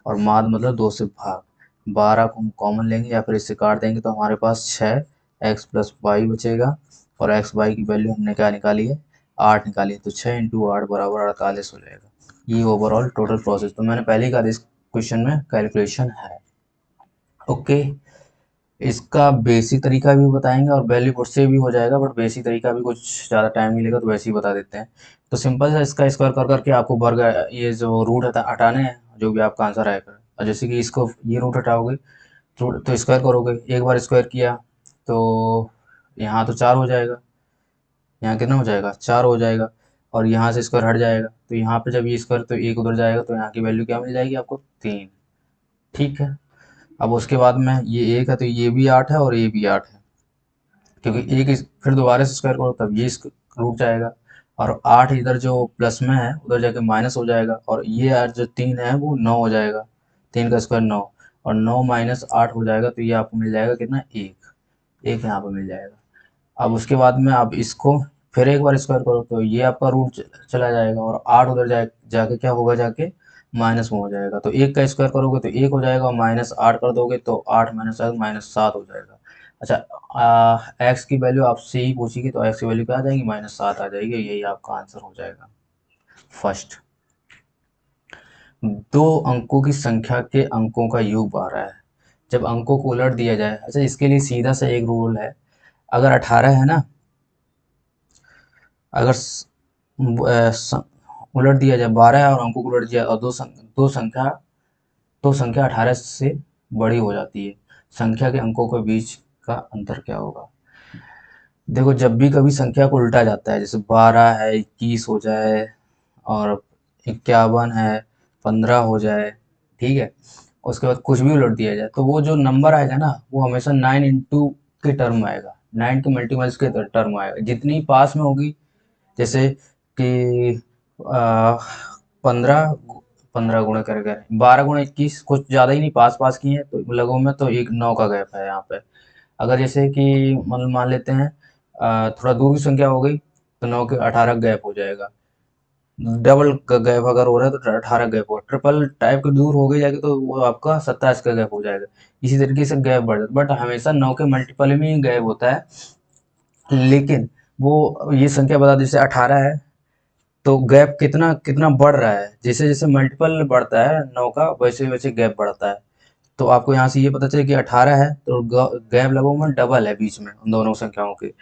और माध्य मतलब 2 से भाग, 12 को हम कॉमन लेंगे या फिर इससे काट देंगे तो हमारे पास 6x प्लस वाई बचेगा। और एक्स वाई की वैल्यू हमने क्या निकाली है, 8 निकाली है, तो 6 इंटू 8 बराबर 48 हो जाएगा। ये ओवरऑल टोटल प्रोसेस तो मैंने पहले ही कहा था, इस क्वेश्चन में कैलकुलेशन है। ओके, इसका बेसिक तरीका भी बताएंगे और वैल्यू पुट से भी हो जाएगा, बट बेसिक तरीका भी कुछ ज़्यादा टाइम नहीं लेगा तो वैसे ही बता देते हैं। तो सिंपल सा इसका स्क्वायर कर करके आपको वर्ग, ये जो रूट हटाने हैं, जो भी आपका आंसर आएगा। और जैसे कि इसको ये रूट हटाओगे तो स्क्वायर करोगे, एक बार स्क्वायर किया तो यहाँ तो 4 हो जाएगा, यहाँ कितना हो जाएगा, 4 हो जाएगा। और यहाँ से स्क्वायर हट जाएगा तो यहाँ पे जब ये स्क्वायर तो एक उधर जाएगा तो यहाँ की वैल्यू क्या मिल जाएगी आपको, 3। ठीक है। अब उसके बाद में ये 1 है तो ये भी 8 है और ये भी 8 है, क्योंकि एक फिर दोबारा से स्क्वायर करो तब ये रुक जाएगा। और 8 इधर जो प्लस में है उधर जाके माइनस हो जाएगा, और ये 8 जो 3 है वो 9 हो जाएगा, 3 का स्क्वायर 9, और 9 माइनस 8 हो जाएगा तो ये आपको मिल जाएगा कितना, 1, 1 यहाँ पर मिल जाएगा। अब उसके बाद में आप इसको फिर एक बार स्क्वायर करो तो ये आपका रूट चला जाएगा, और 8 उधर जाके क्या होगा, जाके माइनस में हो जाएगा। तो 1 का स्क्वायर करोगे तो 1 हो जाएगा, और माइनस 8 कर दोगे तो 8 माइनस 8 -7 हो जाएगा। अच्छा, एक्स की वैल्यू आपसे ही पूछेगी तो एक्स की वैल्यू क्या आ जाएगी, -7 आ जाएगी, यही आपका आंसर हो जाएगा फर्स्ट। 2 अंकों की संख्या के अंकों का योग 12 है, जब अंकों को उलट दिया जाए। अच्छा, इसके लिए सीधा सा एक रूल है, अगर 18 है ना, अगर उलट दिया जाए 12 है और अंकों को उलट दिया और दो संख्या 18 से बड़ी हो जाती है, संख्या के अंकों के बीच का अंतर क्या होगा। देखो, जब भी कभी संख्या को उल्टा जाता है, जैसे 12 है 21 हो जाए, और 51 है 15 हो जाए, ठीक है, उसके बाद कुछ भी उलट दिया जाए तो वो जो नंबर आएगा ना वो हमेशा 9 इंटू के टर्म में आएगा, 9 के मल्टीपल्स के टर्म में आएगा, जितनी पास में होगी। जैसे कि 15, 15 गुणे करके 12 गुणे 21, कुछ ज़्यादा ही नहीं, पास पास की है तो लगों में तो एक 9 का गैप है यहाँ पे। अगर जैसे कि मान लेते हैं थोड़ा दूर की संख्या हो गई तो 9 के 18 गैप हो जाएगा। डबल का गैप अगर हो रहा है तो 18 गैप होगा, ट्रिपल टाइप के दूर हो गई जाएगी तो वो आपका 27 का गैप हो जाएगा। इसी तरीके से गैप बढ़ जाता है, बट हमेशा 9 के मल्टीपल में ही गैप होता है। लेकिन वो ये संख्या बता, जैसे 18 है तो गैप कितना कितना बढ़ रहा है, जैसे जैसे मल्टीपल बढ़ता है 9 का वैसे वैसे गैप बढ़ता है। तो आपको यहाँ से ये पता चले कि 18 है तो गैप लगभग में डबल है बीच में उन दोनों संख्याओं के।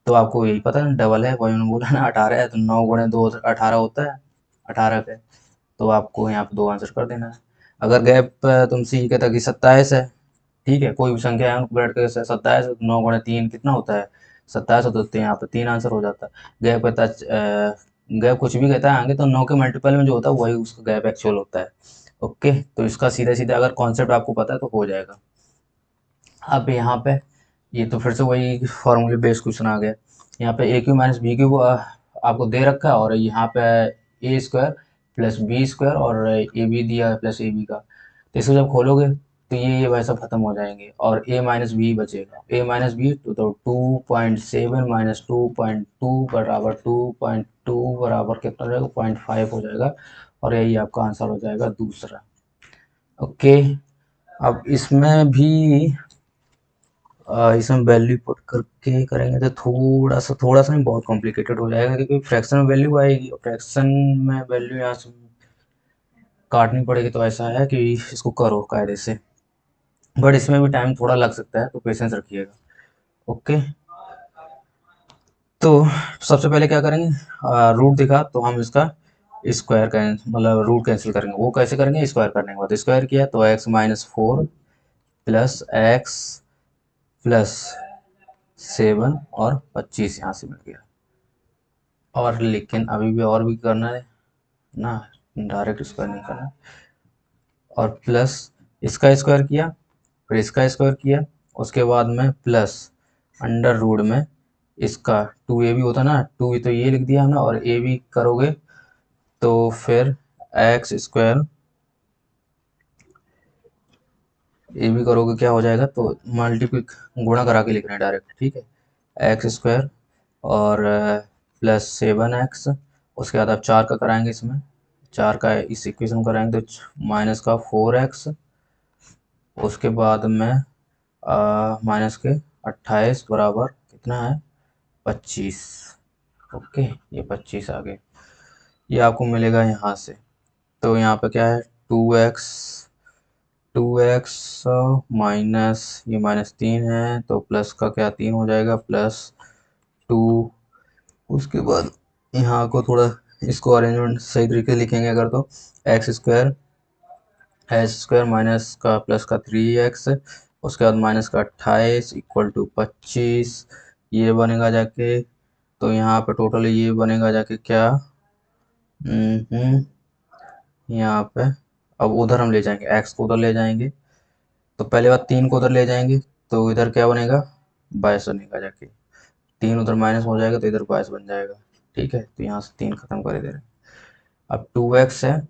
तो आपको यही पता है डबल है, वही मैंने बोला ना, 18 है तो 9 गुणे 2 18 होता है, 18 का। तो आपको यहाँ पे 2 आंसर कर देना है। अगर गैप तुमसे ये कहता कि 27 है, ठीक है, कोई भी संख्या है उनको बैठ कर 27 है तो 9 गुणे 3 कितना होता है, 27 होता है, तो यहाँ पे 3 आंसर हो जाता है। गैप कहता है गैप कुछ भी कहता है आगे, तो 9 के मल्टीपल में जो होता है वही उसका गैप एक्चुअल होता है। ओके, तो इसका सीधा सीधा अगर कॉन्सेप्ट आपको पता है तो हो जाएगा। अब यहाँ पे ये तो फिर से वही फॉर्मूले बेस्ड क्वेश्चन आ गया। यहाँ पे ए क्यू माइनस बी क्यू आपको दे रखा है, और यहाँ पे ए स्क्वायर प्लस बी स्क्वायर और ए बी दिया है प्लस ए बी का। तो इसको जब खोलोगे तो ये वैसा खत्म हो जाएंगे, और ए माइनस बी बचेगा। ए माइनस बी तो 2.7 माइनस 2.2 बराबर 2.2 बराबर कितना हो जाएगा, 0.5 हो जाएगा, और यही आपका आंसर हो जाएगा दूसरा। ओके, अब इसमें वैल्यू पुट करके करेंगे तो थोड़ा सा नहीं, बहुत कॉम्प्लिकेटेड हो जाएगा, क्योंकि फ्रैक्शन में वैल्यू आएगी, और फ्रैक्शन में वैल्यू यहाँ से काटनी पड़ेगी। तो ऐसा है कि इसको करो कायदे से, बट इसमें भी टाइम थोड़ा लग सकता है, तो पेशेंस रखिएगा। ओके, तो सबसे पहले क्या करेंगे, रूट दिखा तो हम इसका स्क्वायर मतलब रूट कैंसिल करेंगे। वो कैसे करेंगे, स्क्वायर करने के बाद स्क्वायर किया तो x-4 प्लस एक्स प्लस 7 और 25 यहाँ से मिल गया। और लेकिन अभी भी और भी करना है ना, डायरेक्ट स्क्वायर नहीं करना। और प्लस इसका स्क्वायर किया, फिर इसका स्क्वायर किया, उसके बाद में प्लस अंडर रूट में इसका 2ab होता ना, 2 तो ये लिख दिया हमने, और ab करोगे तो फिर एक्स स्क्वायर ab करोगे क्या हो जाएगा, तो मल्टीप्लिक गुणा करा के लिख रहे हैं डायरेक्ट, ठीक है। एक्स स्क्वायर और प्लस 7x, उसके बाद आप 4 का कराएंगे, इसमें 4 का इस इक्वेशन कराएंगे तो माइनस का 4x, उसके बाद में माइनस के 28 बराबर कितना है, 25। ओके, ये 25 आ गए, ये आपको मिलेगा यहाँ से। तो यहाँ पे क्या है, 2x माइनस ये -3 है, तो प्लस का क्या 3 हो जाएगा, +2। उसके बाद यहाँ को थोड़ा इसको अरेंजमेंट सही तरीके से लिखेंगे अगर, तो x² माइनस का प्लस का 3x, उसके बाद माइनस का 28 इक्वल टू 25, ये बनेगा जाके। तो यहाँ पे टोटल ये बनेगा जाके क्या, यहाँ पे अब उधर हम ले जाएंगे, x को उधर ले जाएंगे, तो पहले बार 3 को उधर ले जाएंगे, तो इधर क्या बनेगा, 22 बनेगा जाके। 3 उधर माइनस हो जाएगा तो इधर 22 बन जाएगा, ठीक है। तो यहाँ से 3 खत्म कर दे रहे हैं। अब 2x है,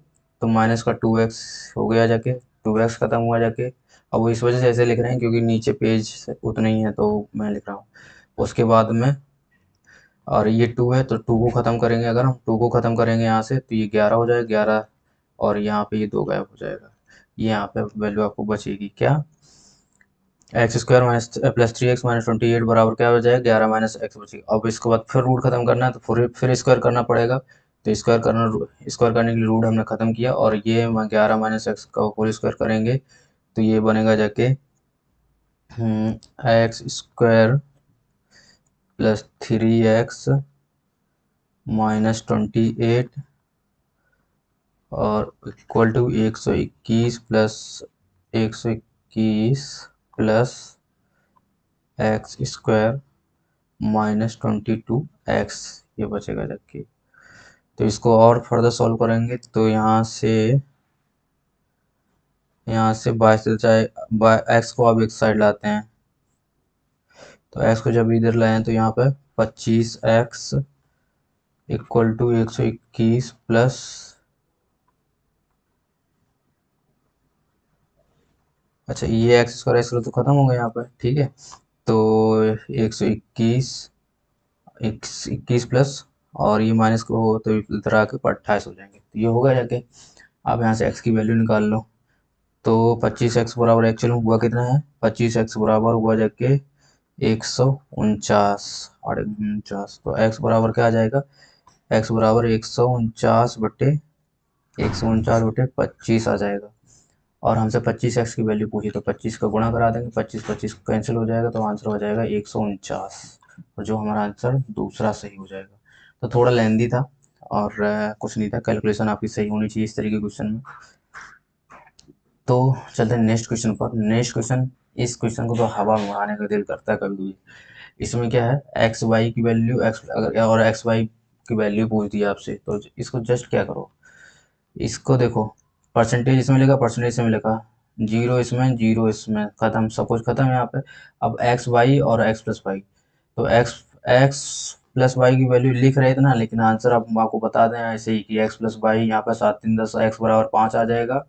तो माइनस का 2x हो गया जाके, 2x खत्म हुआ जाके। अब वो इस वजह से ऐसे लिख रहे हैं क्योंकि नीचे पेज उतना ही है, तो मैं लिख रहा हूँ। उसके बाद में और ये 2 है, तो 2 को ख़त्म करेंगे, अगर हम 2 को ख़त्म करेंगे यहाँ से तो ये 11 हो जाएगा, 11, और यहाँ पे ये 2 गायब हो जाएगा। ये यहाँ पे वैल्यू आपको बचेगी क्या, x² minus plus 3x minus 28 बराबर क्या हो जाएगा, 11 माइनस एक्स बचेगा। अब इसके बाद फिर रूट खत्म करना है, तो फिर स्क्वायर करना पड़ेगा। तो स्क्वायर करने के लिए रूट हमने खत्म किया, और ये 11 माइनस एक्स का होल स्क्वायर करेंगे तो ये बनेगा जाके x² प्लस 3x माइनस 28 और equal to 121 plus 121 plus x² minus 22x, ये बचेगा जाके। तो इसको और फर्दर सॉल्व करेंगे तो यहाँ से 22 चाहे x को अब एक साइड लाते हैं, तो x को जब इधर लाए तो यहाँ पे 25x इक्वल टू 121 प्लस, अच्छा ये x² तो खत्म हो गया यहाँ पे, ठीक है। तो 121 21 प्लस, और ये माइनस को हो तो इधर आके 28 हो जाएंगे, तो ये होगा जाके। आप यहाँ से x की वैल्यू निकाल लो, तो 25x बराबर एक्चुअल में हुआ कितना है, 25x बराबर हुआ जाके 149 और 49। तो x बराबर क्या आ जाएगा, x बराबर 149/25 आ जाएगा। और हमसे 25x की वैल्यू पूछी, तो 25 का गुणा करा देंगे, 25 कैंसिल हो जाएगा, तो आंसर हो जाएगा 149, और जो हमारा आंसर दूसरा सही हो जाएगा। तो थोड़ा लेंदी था, और कुछ नहीं था, कैलकुलेशन आपकी सही होनी चाहिए इस तरीके के क्वेश्चन में। तो चलते हैं नेक्स्ट क्वेश्चन पर। नेक्स्ट क्वेश्चन इस क्वेश्चन को तो हवा में उड़ाने का दिल करता है कभी कभी। इसमें क्या है, एक्स वाई की वैल्यू एक्स अगर और एक्स वाई की वैल्यू पूछ दी आपसे, तो इसको जस्ट क्या करो, इसको देखो, परसेंटेज इसमें लिखा, परसेंटेज इसमें लिखा, जीरो इसमें, जीरो इसमें, खत्म, सब कुछ खत्म यहाँ पे। अब एक्स वाई और एक्स प्लस वाई, तो एक्स एक्स प्लस वाई की वैल्यू लिख रहे थे ना, लेकिन आंसर अब हम आपको बता दें ऐसे ही कि एक्स प्लस वाई यहाँ पे 7 3 10, एक्स बराबर 5 आ जाएगा,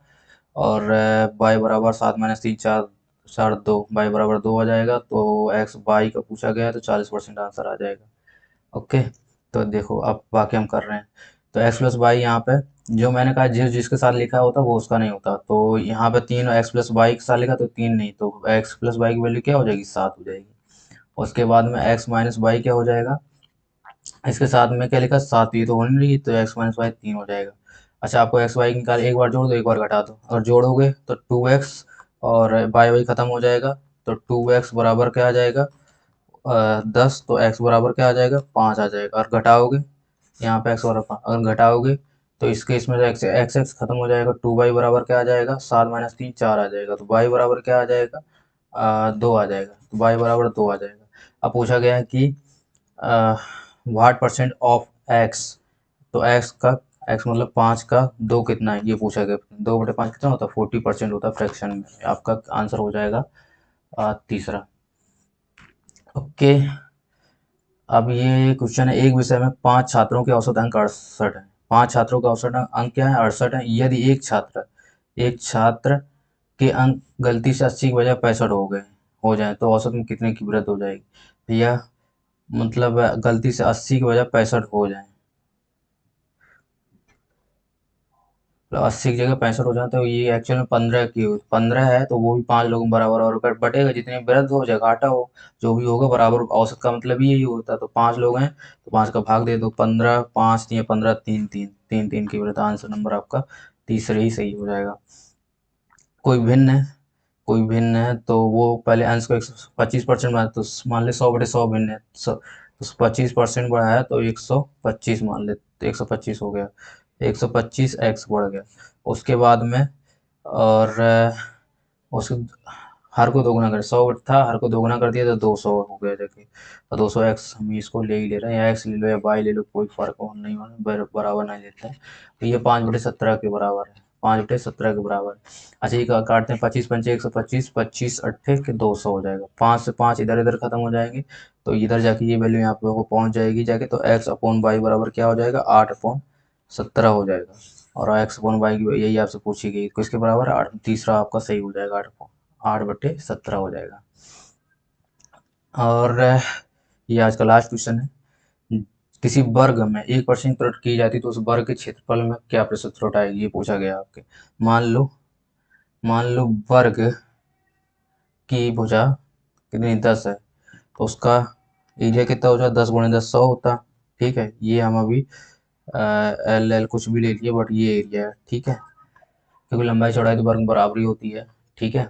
और वाई बराबर 7 - 3 4 4 2, वाई बराबर 2 आ जाएगा। तो एक्स वाई का पूछा गया है तो 40% आंसर आ जाएगा। ओके, तो देखो अब बाकी हम कर रहे हैं। तो एक्स प्लस वाई यहाँ पे, जो मैंने कहा जिसके साथ लिखा होता वो उसका नहीं होता, तो यहाँ पे 3 एक्स प्लस वाई के साथ लिखा तो 3 नहीं, तो एक्स प्लस वाई की वैल्यू क्या हो जाएगी, 7 हो जाएगी। उसके बाद में एक्स माइनस वाई क्या हो जाएगा, इसके साथ में क्या लिखा, 7, ये तो होनी नहीं, तो एक्स माइनस वाई 3 हो जाएगा। अच्छा, आपको एक्स वाई निकाल, एक बार जोड़ दो, एक बार घटा दो, अगर जोड़ोगे तो 2x, और वाई वाई खत्म हो जाएगा, तो 2x बराबर क्या आ जाएगा, 10, तो x बराबर क्या आ जाएगा, 5 आ जाएगा। और घटाओगे, यहाँ पे x बराबर 5 अगर घटाओगे, तो इसके इसमें से x खत्म हो जाएगा, 2y बराबर क्या आ जाएगा, 7 - 3 4 आ जाएगा, तो y बराबर क्या आ जाएगा, 2 आ जाएगा, तो y बराबर 2 आ जाएगा। अब पूछा गया है कि व्हाट परसेंट ऑफ x, तो x का, x मतलब 5 का 2 कितना है, ये पूछा गया। 2/5 कितना होता है, 40% होता है फ्रैक्शन में। आपका आंसर हो जाएगा तीसरा। ओके, अब ये क्वेश्चन है, एक विषय में 5 छात्रों के औसत अंक 68 है। 5 छात्रों का औसत अंक क्या है, 68 है। यदि एक छात्र के अंक गलती से 80 की बजाय 65 हो जाए तो औसत में कितने की वृद्धि हो जाएगी। भैया मतलब गलती से 80 की बजाय 65 हो जाए, तो 80 की जगह 65 हो जाए, तो ये एक्चुअल में 15 है, तो वो भी 5 लोगों में बराबर और बटेगा, जितनी वृद्ध हो चाहे घाटा हो, जो भी होगा बराबर। औसत का मतलब यही होता है, तो 5 लोग हैं तो 5 का भाग दे दो, 15, 5 या 15, 3 3 3 3 की वृद्ध, आंसर नंबर आपका तीसरे ही सही हो जाएगा। कोई भिन्न है, कोई भिन्न है तो वो पहले अंश को 125% बढ़ाया, तो मान ले 100/100 भिन्न है, तो 25% बढ़ाया तो 125 मान ले, तो 125 हो गया, 125 एक्स बढ़ गया। उसके बाद में, और उसके हर को दोगुना कर, 100 था, हर को दोगुना कर दिया तो 200 हो गया जाके, तो 200 एक्स हम इसको ले ही ले रहे हैं, या एक्स ले लो या वाई ले लो, कोई फर्क हो नहीं होना, बराबर नहीं लेते हैं। तो ये 5/17 के बराबर है, 5/17 के बराबर है। अच्छा, ये काटते हैं, 25 × 5 125, 25 × 8 के 200 हो जाएगा, 5 से 5 इधर इधर खत्म हो जाएंगे, तो इधर जाके ये वैल्यू यहाँ पे वो पहुंच जाएगी जाके, तो एक्स अपॉन वाई बराबर क्या हो जाएगा, 8/17 हो जाएगा। और एक्स अपॉन वाई की यही आपसे पूछी गई, किसके बराबर है, 8, तीसरा आपका सही हो जाएगा, 8/17 हो जाएगा। और ये आज का लास्ट क्वेश्चन है, किसी वर्ग में 1% त्रुटि की जाती है तो उस वर्ग के क्षेत्रफल में क्या प्रतिशत त्रुटि आएगी, ये पूछा गया आपके। मान लो वर्ग की भुजा कितनी, 10 है, तो उसका एरिया कितना हो जाए, 10 × 10 100 होता। ठीक है, ये हम अभी एल एल कुछ भी ले लिए, बट ये एरिया है, ठीक है, क्योंकि लंबाई चौड़ाई तो वर्ग बराबरी होती है, ठीक है,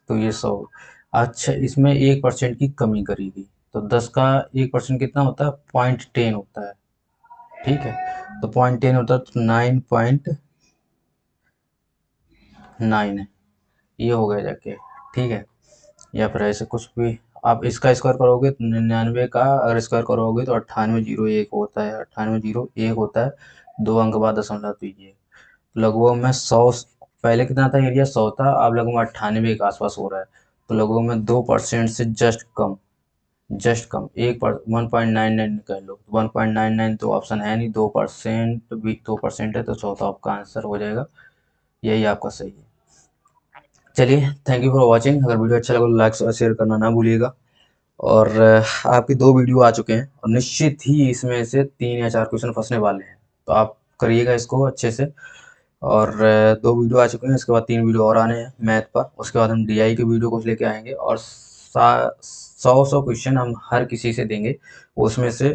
तो ये 100। अच्छा, इसमें 1% की कमी करेगी, तो 10 का 1% कितना होता है, 0.10 होता है, ठीक है, तो 0.10 होता है, तो 9.9 है, ये हो गया जाके, ठीक है। या फिर ऐसे कुछ भी, आप इसका स्क्वायर करोगे तो 99 का अगर स्क्वायर करोगे तो 9801 होता है, 9801 होता है, 2 अंक बाद दशमलव दीजिए, लगभग में 100, पहले कितना था एरिया, 100 था, अब लगभग में 98 के आसपास हो रहा है, तो लगभग में 2% से जस्ट कम, 1.99 कह लो, 1.99 तो ऑप्शन है नहीं, 2% भी 2% है, तो चौथा आपका आंसर हो जाएगा, यही आपका सही है। चलिए, थैंक यू फॉर वॉचिंग। अगर वीडियो अच्छा लगा तो लाइक और शेयर करना ना भूलिएगा। और आपकी 2 वीडियो आ चुके हैं, और निश्चित ही इसमें से 3 या 4 क्वेश्चन फंसने वाले हैं, तो आप करिएगा इसको अच्छे से। और 2 वीडियो आ चुके हैं, इसके बाद 3 वीडियो और आने हैं मैथ पर, उसके बाद हम डीआई के वीडियो कुछ लेके आएंगे, और 100 क्वेश्चन हम हर किसी से देंगे, उसमें से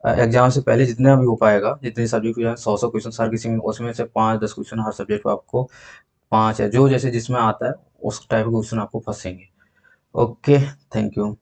एग्जाम से पहले जितना भी हो पाएगा, जितने सब्जेक्ट के 100 क्वेश्चन हर किसी में, उसमें से 5 10 क्वेश्चन हर सब्जेक्ट पर आपको, 5 या जो जैसे जिसमें आता है उस टाइप के क्वेश्चन आपको फंसेंगे। Okay, thank you.